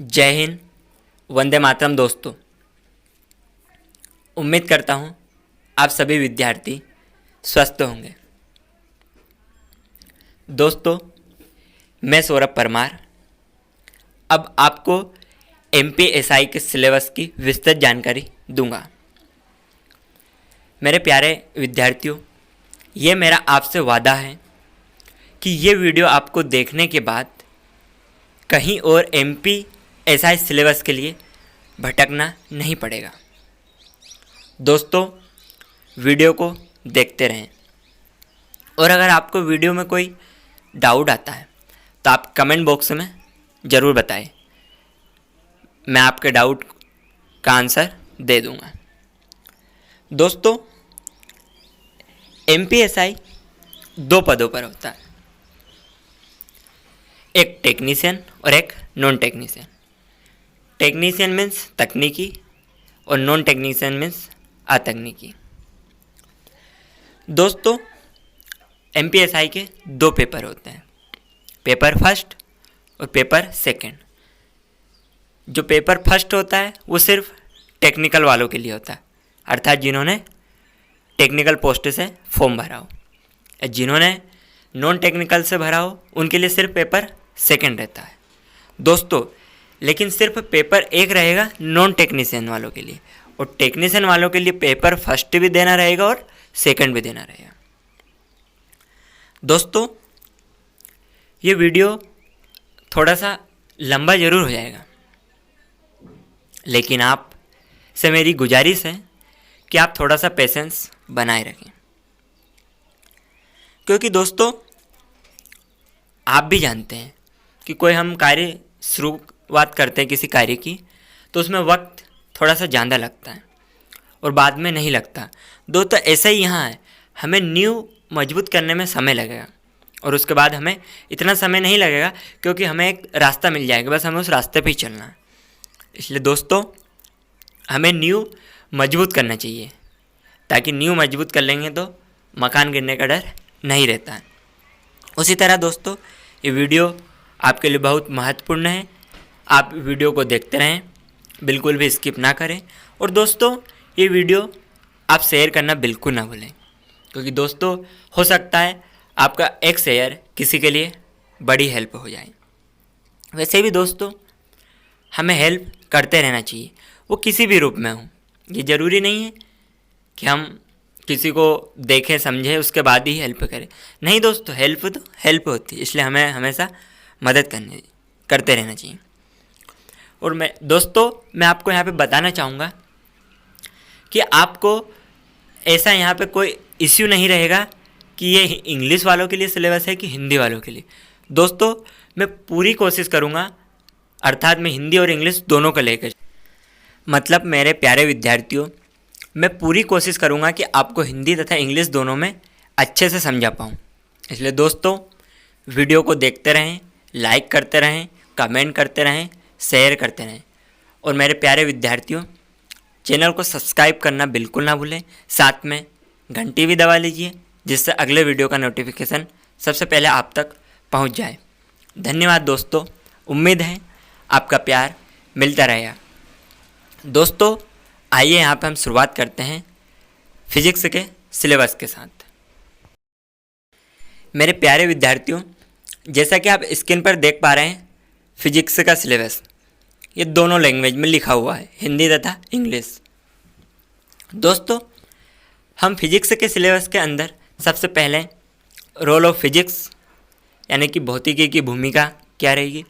जय हिंद, वंदे मातरम दोस्तों। उम्मीद करता हूँ आप सभी विद्यार्थी स्वस्थ होंगे। दोस्तों, मैं सौरभ परमार अब आपको MPSI के सिलेबस की विस्तृत जानकारी दूंगा। मेरे प्यारे विद्यार्थियों, ये मेरा आपसे वादा है कि ये वीडियो आपको देखने के बाद कहीं और MPSI सिलेबस के लिए भटकना नहीं पड़ेगा। दोस्तों, वीडियो को देखते रहें और अगर आपको वीडियो में कोई डाउट आता है तो आप कमेंट बॉक्स में ज़रूर बताएं। मैं आपके डाउट का आंसर दे दूंगा। दोस्तों, MPSI दो पदों पर होता है, एक टेक्नीशियन और एक नॉन टेक्नीशियन। टेक्नीशियन मीन्स तकनीकी और नॉन टेक्नीशियन मीन्स अतकनीकी। दोस्तों, MPSI के दो पेपर होते हैं, पेपर फर्स्ट और पेपर सेकंड। जो पेपर फर्स्ट होता है वो सिर्फ टेक्निकल वालों के लिए होता है, अर्थात जिन्होंने टेक्निकल पोस्ट से फॉर्म भरा हो। जिन्होंने नॉन टेक्निकल से भरा हो उनके लिए सिर्फ पेपर सेकंड रहता है। दोस्तों, लेकिन सिर्फ पेपर एक रहेगा नॉन टेक्नीशियन वालों के लिए, और टेक्नीशियन वालों के लिए पेपर फर्स्ट भी देना रहेगा और सेकंड भी देना रहेगा। दोस्तों, ये वीडियो थोड़ा सा लंबा ज़रूर हो जाएगा, लेकिन आप से मेरी गुजारिश है कि आप थोड़ा सा पेशेंस बनाए रखें, क्योंकि दोस्तों आप भी जानते हैं कि कोई हम कार्य शुरुआत करते हैं किसी कार्य की, तो उसमें वक्त थोड़ा सा ज़्यादा लगता है और बाद में नहीं लगता। दोस्तों, ऐसा ही यहाँ है, हमें नींव मजबूत करने में समय लगेगा और उसके बाद हमें इतना समय नहीं लगेगा, क्योंकि हमें एक रास्ता मिल जाएगा, बस हमें उस रास्ते पे ही चलना है। इसलिए दोस्तों, हमें नींव मजबूत करना चाहिए, ताकि नींव मजबूत कर लेंगे तो मकान गिरने का डर नहीं रहता है। उसी तरह दोस्तों, ये वीडियो आपके लिए बहुत महत्वपूर्ण है। आप वीडियो को देखते रहें, बिल्कुल भी स्किप ना करें। और दोस्तों, ये वीडियो आप शेयर करना बिल्कुल ना भूलें, क्योंकि दोस्तों हो सकता है आपका एक शेयर किसी के लिए बड़ी हेल्प हो जाए। वैसे भी दोस्तों, हमें हेल्प करते रहना चाहिए, वो किसी भी रूप में हो। ये ज़रूरी नहीं है कि हम किसी को देखें समझें उसके बाद ही हेल्प करें। नहीं दोस्तों, हेल्प तो हेल्प होती है, इसलिए हमें हमेशा मदद करते रहना चाहिए। और मैं आपको यहाँ पे बताना चाहूँगा कि आपको ऐसा यहाँ पे कोई इश्यू नहीं रहेगा कि ये इंग्लिश वालों के लिए सिलेबस है कि हिंदी वालों के लिए। दोस्तों, मैं पूरी कोशिश करूँगा, अर्थात मैं हिंदी और इंग्लिश दोनों को लेकर, मतलब मेरे प्यारे विद्यार्थियों, मैं पूरी कोशिश करूँगा कि आपको हिंदी तथा इंग्लिश दोनों में अच्छे से समझा पाऊँ। इसलिए दोस्तों, वीडियो को देखते रहें, लाइक करते रहें, कमेंट करते रहें, शेयर करते रहें। और मेरे प्यारे विद्यार्थियों, चैनल को सब्सक्राइब करना बिल्कुल ना भूलें, साथ में घंटी भी दबा लीजिए, जिससे अगले वीडियो का नोटिफिकेशन सबसे पहले आप तक पहुंच जाए। धन्यवाद दोस्तों, उम्मीद है आपका प्यार मिलता रहेगा। दोस्तों, आइए यहाँ पे हम शुरुआत करते हैं फिजिक्स के सिलेबस के साथ। मेरे प्यारे विद्यार्थियों, जैसा कि आप स्क्रीन पर देख पा रहे हैं, फिजिक्स का सिलेबस ये दोनों लैंग्वेज में लिखा हुआ है, हिंदी तथा इंग्लिश। दोस्तों, हम फिजिक्स के सिलेबस के अंदर सबसे पहले रोल ऑफ फिजिक्स, यानी कि भौतिकी की भूमिका क्या रहेगी,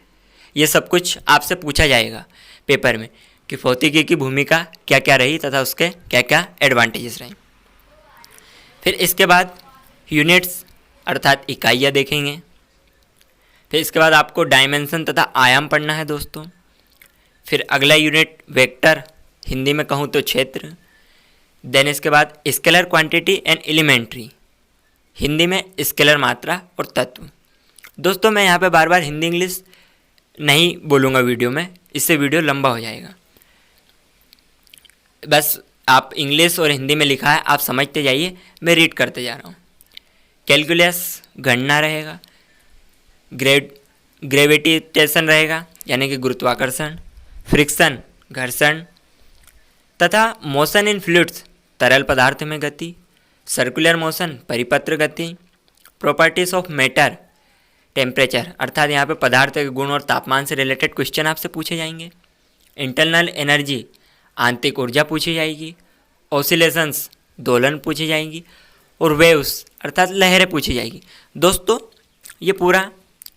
ये सब कुछ आपसे पूछा जाएगा पेपर में कि भौतिकी की भूमिका क्या क्या रही तथा उसके क्या क्या एडवांटेजेस रहे। फिर इसके बाद यूनिट्स अर्थात इकाइयाँ देखेंगे। फिर इसके बाद आपको डायमेंशन तथा आयाम पढ़ना है दोस्तों। फिर अगला यूनिट वेक्टर, हिंदी में कहूँ तो क्षेत्र। देन इसके बाद scalar quantity and elementary, Hindi में स्केलर मात्रा और तत्व। दोस्तों, मैं यहाँ पे बार बार हिंदी इंग्लिश नहीं बोलूँगा वीडियो में, इससे वीडियो लंबा हो जाएगा। बस आप इंग्लिश और हिंदी में लिखा है, आप समझते जाइए, मैं रीड करते जा रहा हूँ। कैलकुलस गणना रहेगा, ग्रेविटेशन रहेगा, यानी कि गुरुत्वाकर्षण, फ्रिक्शन घर्षण, तथा मोशन इन फ्लूइड्स तरल पदार्थ में गति, सर्कुलर मोशन परिपत्र गति, प्रॉपर्टीज ऑफ मैटर टेम्परेचर, अर्थात यहाँ पे पदार्थ के गुण और तापमान से रिलेटेड क्वेश्चन आपसे पूछे जाएंगे। इंटरनल एनर्जी आंतरिक ऊर्जा पूछी जाएगी। ऑसिलेशंस दोलन पूछी जाएंगी। और वेव्स अर्थात लहरें पूछी जाएगी। दोस्तों ये पूरा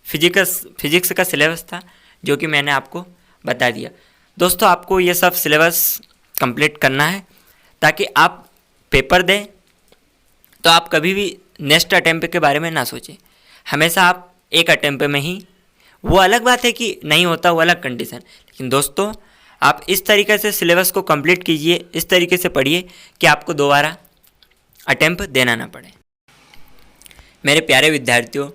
फिजिक्स का सिलेबस था जो कि मैंने आपको बता दिया। दोस्तों आपको ये सब सिलेबस कंप्लीट करना है ताकि आप पेपर दें तो आप कभी भी नेक्स्ट अटेम्प्ट के बारे में ना सोचें, हमेशा आप एक अटेम्प्ट में ही, वो अलग बात है कि नहीं होता, वो अलग कंडीशन, लेकिन दोस्तों आप इस तरीके से सिलेबस को कंप्लीट कीजिए, इस तरीके से पढ़िए कि आपको दोबारा अटेम्प्ट देना ना पड़े। मेरे प्यारे विद्यार्थियों,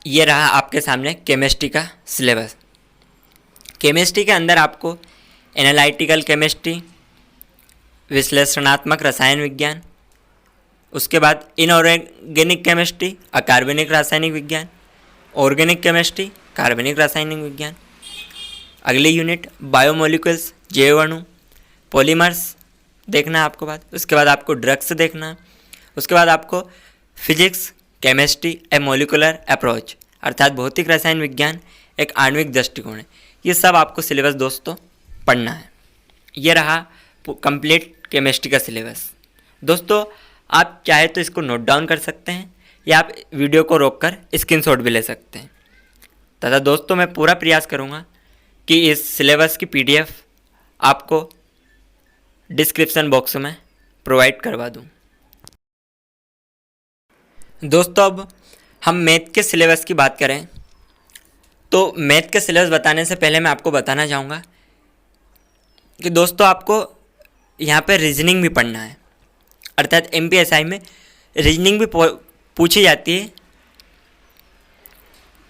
ये रहा आपके सामने केमिस्ट्री का सिलेबस। केमिस्ट्री के अंदर आपको एनालिटिकल केमिस्ट्री, विश्लेषणात्मक रसायन विज्ञान, उसके बाद इनऑर्गेनिक केमिस्ट्री अकार्बनिक रासायनिक विज्ञान, ऑर्गेनिक केमिस्ट्री कार्बनिक रासायनिक विज्ञान, अगली यूनिट बायोमोलिक्यूल्स जैव अणु, पॉलीमर्स देखना है आपको बाद, उसके बाद आपको ड्रग्स देखना, उसके बाद आपको फिजिक्स केमिस्ट्री ए मोलिकुलर अप्रोच अर्थात भौतिक रसायन विज्ञान एक आणविक दृष्टिकोण है। ये सब आपको सिलेबस दोस्तों पढ़ना है। ये रहा कंप्लीट केमिस्ट्री का सिलेबस। दोस्तों आप चाहे तो इसको नोट डाउन कर सकते हैं या आप वीडियो को रोककर स्क्रीनशॉट भी ले सकते हैं। तथा दोस्तों मैं पूरा प्रयास करूँगा कि इस सिलेबस की PDF आपको डिस्क्रिप्शन बॉक्स में प्रोवाइड करवा दूँ। दोस्तों अब हम मैथ के सिलेबस की बात करें तो मैथ के सिलेबस बताने से पहले मैं आपको बताना चाहूँगा कि दोस्तों आपको यहाँ पे रीजनिंग भी पढ़ना है, अर्थात MPSI में रीजनिंग भी पूछी जाती है,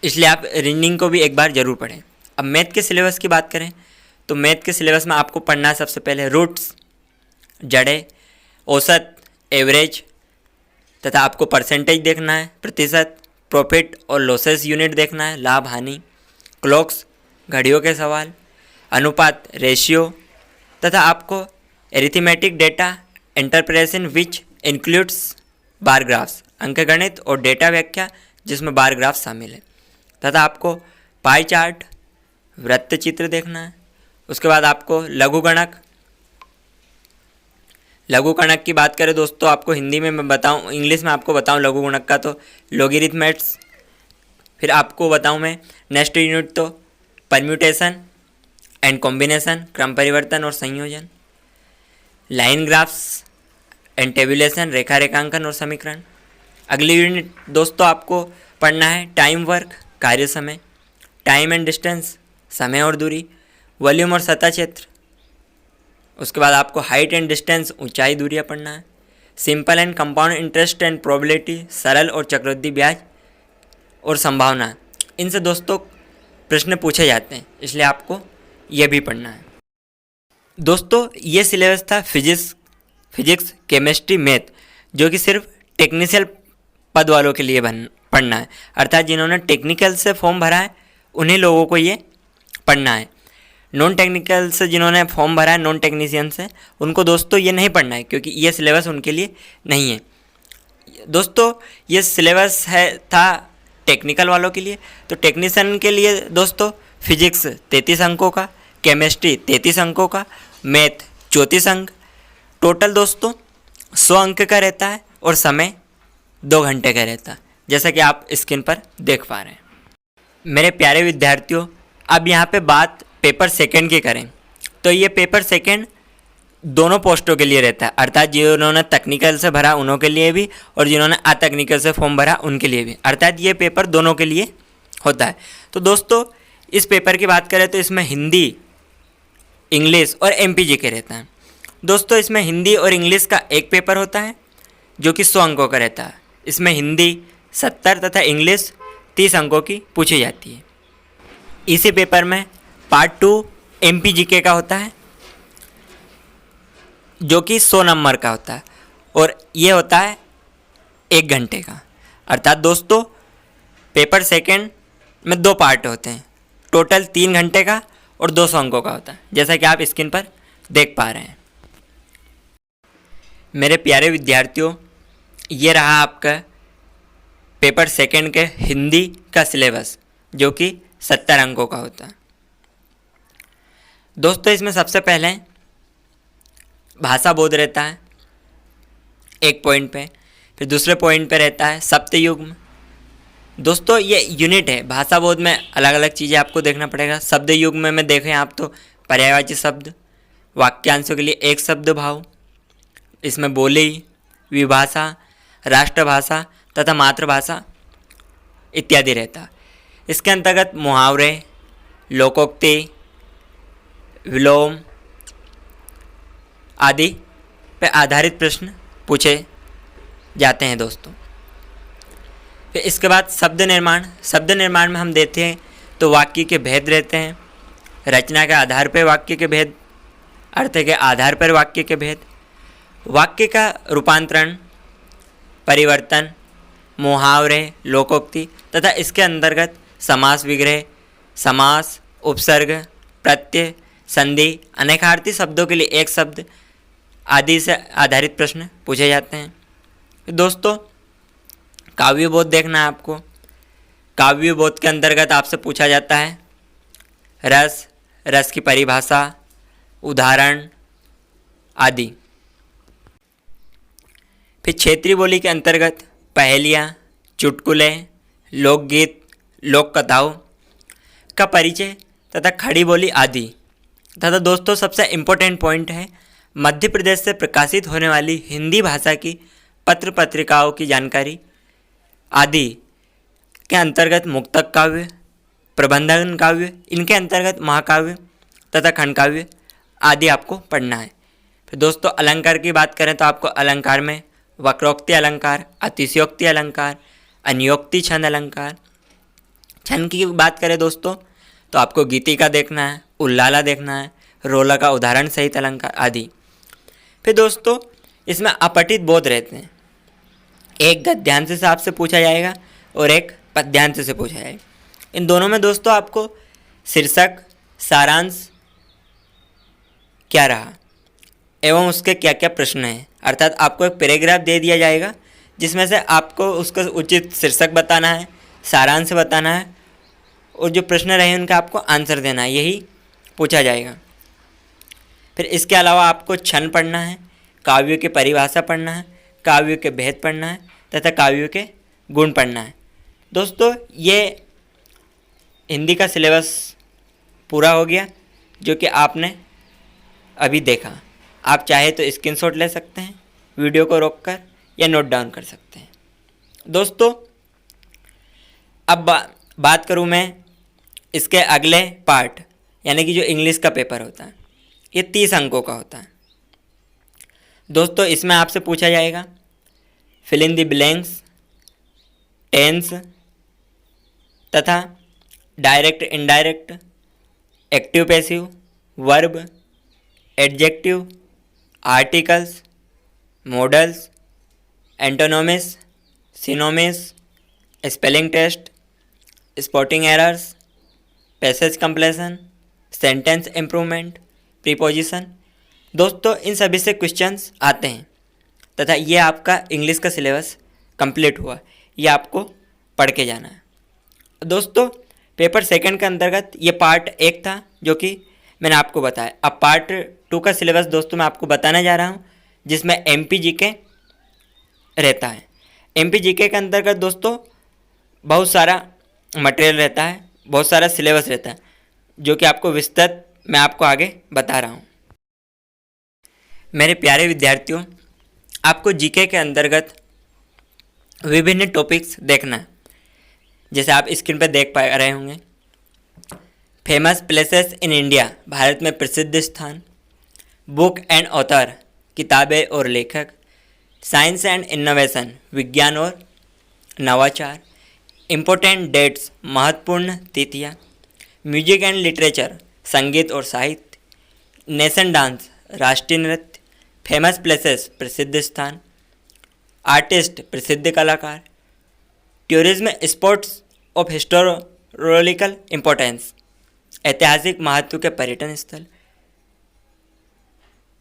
इसलिए आप रीजनिंग को भी एक बार ज़रूर पढ़ें। अब मैथ के सिलेबस की बात करें तो मैथ के सिलेबस में आपको पढ़ना है सबसे पहले रूट्स, जड़ें, औसत, एवरेज, तथा आपको परसेंटेज देखना है, प्रतिशत, प्रॉफिट और लॉसेस यूनिट देखना है, लाभ हानि, क्लॉक्स घड़ियों के सवाल, अनुपात रेशियो, तथा आपको arithmetic data interpretation which includes bar graphs अंकगणित और डेटा व्याख्या जिसमें बार ग्राफ शामिल है, तथा आपको पाई चार्ट, वृत्त चित्र देखना है। उसके बाद आपको लघुगणक की बात करें दोस्तों, आपको हिंदी में मैं बताऊं, इंग्लिश में आपको बताऊं लघुगणक का तो लॉगरिथमेट्स, फिर आपको बताऊं मैं नेक्स्ट यूनिट तो परम्यूटेशन एंड कॉम्बिनेशन, क्रम परिवर्तन और संयोजन, लाइन ग्राफ्स एंड टेबुलेशन, रेखा रेखांकन और समीकरण। अगली यूनिट दोस्तों आपको पढ़ना है टाइम वर्क, कार्य समय, टाइम एंड डिस्टेंस, समय और दूरी, वॉल्यूम और सतह क्षेत्र। उसके बाद आपको हाइट एंड डिस्टेंस, ऊंचाई दूरियां पढ़ना है, simple and compound interest and probability, सरल और चक्रवृद्धि ब्याज और संभावना। इनसे दोस्तों प्रश्न पूछे जाते हैं, इसलिए आपको ये भी पढ़ना है। दोस्तों ये सिलेबस था फिजिक्स केमिस्ट्री मैथ, जो कि सिर्फ टेक्निकल पद वालों के लिए पढ़ना है, अर्थात जिन्होंने टेक्निकल से फॉर्म भरा है उन्हीं लोगों को ये पढ़ना है। नॉन टेक्निकल से जिन्होंने फॉर्म भरा है, नॉन टेक्नीशियन से, उनको दोस्तों ये नहीं पढ़ना है क्योंकि ये सिलेबस उनके लिए नहीं है। दोस्तों ये सिलेबस था टेक्निकल वालों के लिए, तो टेक्नीशियन के लिए दोस्तों फिजिक्स 33 अंकों का, केमिस्ट्री 33 अंकों का, मैथ 34 अंक, टोटल दोस्तों 100 अंक का रहता है और समय 2 घंटे का रहता है, जैसा कि आप स्क्रीन पर देख पा रहे हैं। मेरे प्यारे विद्यार्थियों, अब यहाँ पे बात पेपर सेकंड की करें तो ये पेपर सेकंड दोनों पोस्टों के लिए रहता है, अर्थात जिन्होंने टेक्निकल से भरा उन्हों के लिए भी और जिन्होंने अटेक्निकल से फॉर्म भरा उनके लिए भी, अर्थात ये पेपर दोनों के लिए होता है। तो दोस्तों इस पेपर की बात करें तो इसमें हिंदी, इंग्लिश और MPG के रहता है। दोस्तों इसमें हिंदी और इंग्लिश का एक पेपर होता है जो कि 100 अंकों का रहता है। इसमें हिंदी 70 तथा इंग्लिश 30 अंकों की पूछी जाती है। इसी पेपर में पार्ट 2 MPGK का होता है जो कि 100 नंबर का होता है और ये होता है 1 घंटे का। अर्थात दोस्तों पेपर सेकंड में 2 पार्ट होते हैं, टोटल 3 घंटे का और 200 अंकों का होता है, जैसा कि आप स्क्रीन पर देख पा रहे हैं। मेरे प्यारे विद्यार्थियों, ये रहा आपका पेपर सेकंड के हिंदी का सिलेबस, जो कि 70 अंकों का होता है। दोस्तों, इसमें सबसे पहले भाषा बोध रहता है एक पॉइंट पे, फिर दूसरे पॉइंट पे रहता है सप्तयुग्म। दोस्तों, ये यूनिट है। भाषा बोध में अलग अलग चीज़ें आपको देखना पड़ेगा। शब्द युग्म में देखें आप तो पर्यायवाची शब्द, वाक्यांशों के लिए एक शब्द भाव, इसमें बोली, विभाषा, राष्ट्रभाषा तथा मातृभाषा इत्यादि रहता है। इसके अंतर्गत मुहावरे, लोकोक्ति, विलोम आदि पे आधारित प्रश्न पूछे जाते हैं दोस्तों। फिर इसके बाद शब्द निर्माण में हम देते हैं तो वाक्य के भेद रहते हैं, रचना के आधार पर वाक्य के भेद, अर्थ के आधार पर वाक्य के भेद, वाक्य का रूपांतरण, परिवर्तन, मुहावरे, लोकोक्ति तथा इसके अंतर्गत समास विग्रह, समास, उपसर्ग, प्रत्यय, संधि, अनेकार्थी शब्दों के लिए एक शब्द आदि से आधारित प्रश्न पूछे जाते हैं। दोस्तों, काव्यबोध देखना है आपको। काव्यबोध के अंतर्गत आपसे पूछा जाता है रस की परिभाषा, उदाहरण आदि। फिर क्षेत्रीय बोली के अंतर्गत पहेलियाँ, चुटकुले, लोकगीत, लोक कथाओं का परिचय तथा खड़ी बोली आदि। तथा दोस्तों, सबसे इम्पोर्टेंट पॉइंट है मध्य प्रदेश से प्रकाशित होने वाली हिंदी भाषा की पत्र पत्रिकाओं की जानकारी आदि के अंतर्गत मुक्तक काव्य, प्रबंधन काव्य, इनके अंतर्गत महाकाव्य तथा खंड काव्य आदि आपको पढ़ना है। फिर दोस्तों, अलंकार की बात करें तो आपको अलंकार में वक्रोक्ति अलंकार, अतिशयोक्ति अलंकार, अन्योक्ति छंद अलंकार। छंद की बात करें दोस्तों तो आपको गीतिका देखना है, उल्लाला देखना है, रोला का उदाहरण सहित अलंकार आदि। फिर दोस्तों, इसमें अपठित बोध रहते हैं। एक गद्यांश से आपसे पूछा जाएगा और एक पद्यांश से पूछा जाएगा। इन दोनों में दोस्तों आपको शीर्षक, सारांश क्या रहा एवं उसके क्या क्या प्रश्न हैं, अर्थात आपको एक पैराग्राफ दे दिया जाएगा जिसमें से आपको उसका उचित शीर्षक बताना है, सारांश बताना है और जो प्रश्न रहे उनका आपको आंसर देना है, यही पूछा जाएगा। फिर इसके अलावा आपको छंद पढ़ना है, काव्य की परिभाषा पढ़ना है, काव्य के भेद पढ़ना है तथा काव्य के गुण पढ़ना है। दोस्तों, ये हिंदी का सिलेबस पूरा हो गया जो कि आपने अभी देखा। आप चाहे तो स्क्रीनशॉट ले सकते हैं वीडियो को रोककर या नोट डाउन कर सकते हैं। दोस्तों, अब बात करूं मैं इसके अगले पार्ट, यानी कि जो इंग्लिश का पेपर होता है, ये 30 अंकों का होता है। दोस्तों, इसमें आपसे पूछा जाएगा fill in the blanks, tense तथा direct indirect, active passive, verb, adjective, articles, modals, antonyms, synonyms, spelling test, spotting errors, passage completion, sentence improvement, preposition. दोस्तों, इन सभी से क्वेश्चंस आते हैं तथा ये आपका इंग्लिश का सिलेबस कंप्लीट हुआ। ये आपको पढ़ के जाना है। दोस्तों, पेपर सेकंड के अंतर्गत ये पार्ट 1 था जो कि मैंने आपको बताया। अब पार्ट 2 का सिलेबस दोस्तों मैं आपको बताने जा रहा हूँ, जिसमें एमपी जीके रहता है। एमपी जीके के अंतर्गत दोस्तों बहुत सारा मटेरियल रहता है, बहुत सारा सिलेबस रहता है, जो कि आपको विस्तृत मैं आपको आगे बता रहा हूँ। मेरे प्यारे विद्यार्थियों, आपको जीके के अंतर्गत विभिन्न टॉपिक्स देखना है, जैसे आप स्क्रीन पर देख पा रहे होंगे। Famous places in India, Bharat में प्रसिद्ध स्थान, बुक एंड ऑथर, किताबें और लेखक, साइंस एंड इनोवेशन, विज्ञान और नवाचार, इम्पोर्टेंट डेट्स, महत्वपूर्ण तिथियाँ, म्यूजिक एंड लिटरेचर, संगीत और साहित्य, नेशन डांस, राष्ट्रीय नृत्य, फेमस प्लेसेस, प्रसिद्ध स्थान, आर्टिस्ट, प्रसिद्ध कलाकार, tourism, sports of historical importance, ऐतिहासिक महत्व के पर्यटन स्थल,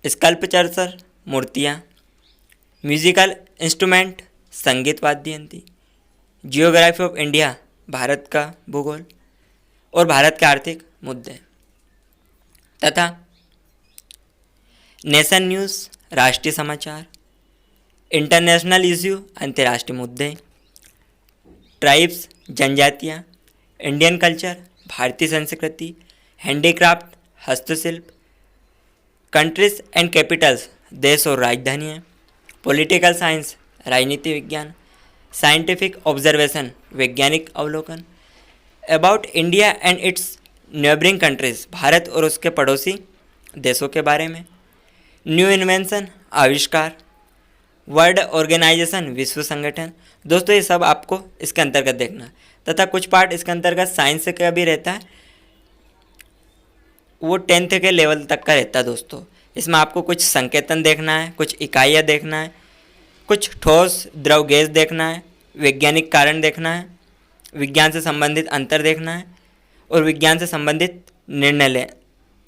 स्कल्पचर मूर्तियाँ, म्यूजिकल इंस्ट्रूमेंट संगीत वाद्य यंत्र, जियोग्राफी ऑफ इंडिया भारत का भूगोल और भारत के आर्थिक मुद्दे, तथा नेशन न्यूज़ राष्ट्रीय समाचार, इंटरनेशनल इश्यू अंतर्राष्ट्रीय मुद्दे, ट्राइब्स जनजातियाँ, इंडियन कल्चर भारतीय संस्कृति, हैंडीक्राफ्ट हस्तशिल्प, कंट्रीज एंड कैपिटल्स देश और राजधानियाँ, पॉलिटिकल साइंस राजनीति विज्ञान, साइंटिफिक ऑब्जर्वेशन वैज्ञानिक अवलोकन, about India and it's neighbouring countries Bharat और उसके पड़ोसी देशों के बारे में, न्यू इन्वेंशन आविष्कार, वर्ल्ड ऑर्गेनाइजेशन विश्व संगठन। दोस्तों ये सब आपको इसके अंतर्गत देखना, तथा कुछ पार्ट इसके अंतर्गत साइंस का भी रहता है, वो 10th के लेवल तक का रहता है दोस्तों। इसमें आपको कुछ संकेतन देखना है, कुछ इकाइयाँ देखना है, कुछ ठोस द्रव गैस देखना है, वैज्ञानिक कारण देखना है, विज्ञान से संबंधित अंतर देखना है और विज्ञान से संबंधित निर्णय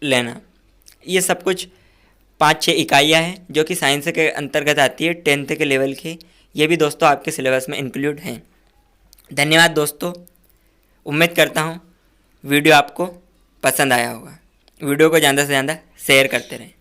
लेना। ये सब कुछ 5-6 इकाइयाँ हैं जो कि साइंस के अंतर्गत आती है 10th के लेवल की। ये भी दोस्तों आपके सिलेबस में इंक्लूड हैं। धन्यवाद दोस्तों, उम्मीद करता हूँ वीडियो आपको पसंद आया होगा। वीडियो को ज़्यादा से ज़्यादा शेयर करते रहें।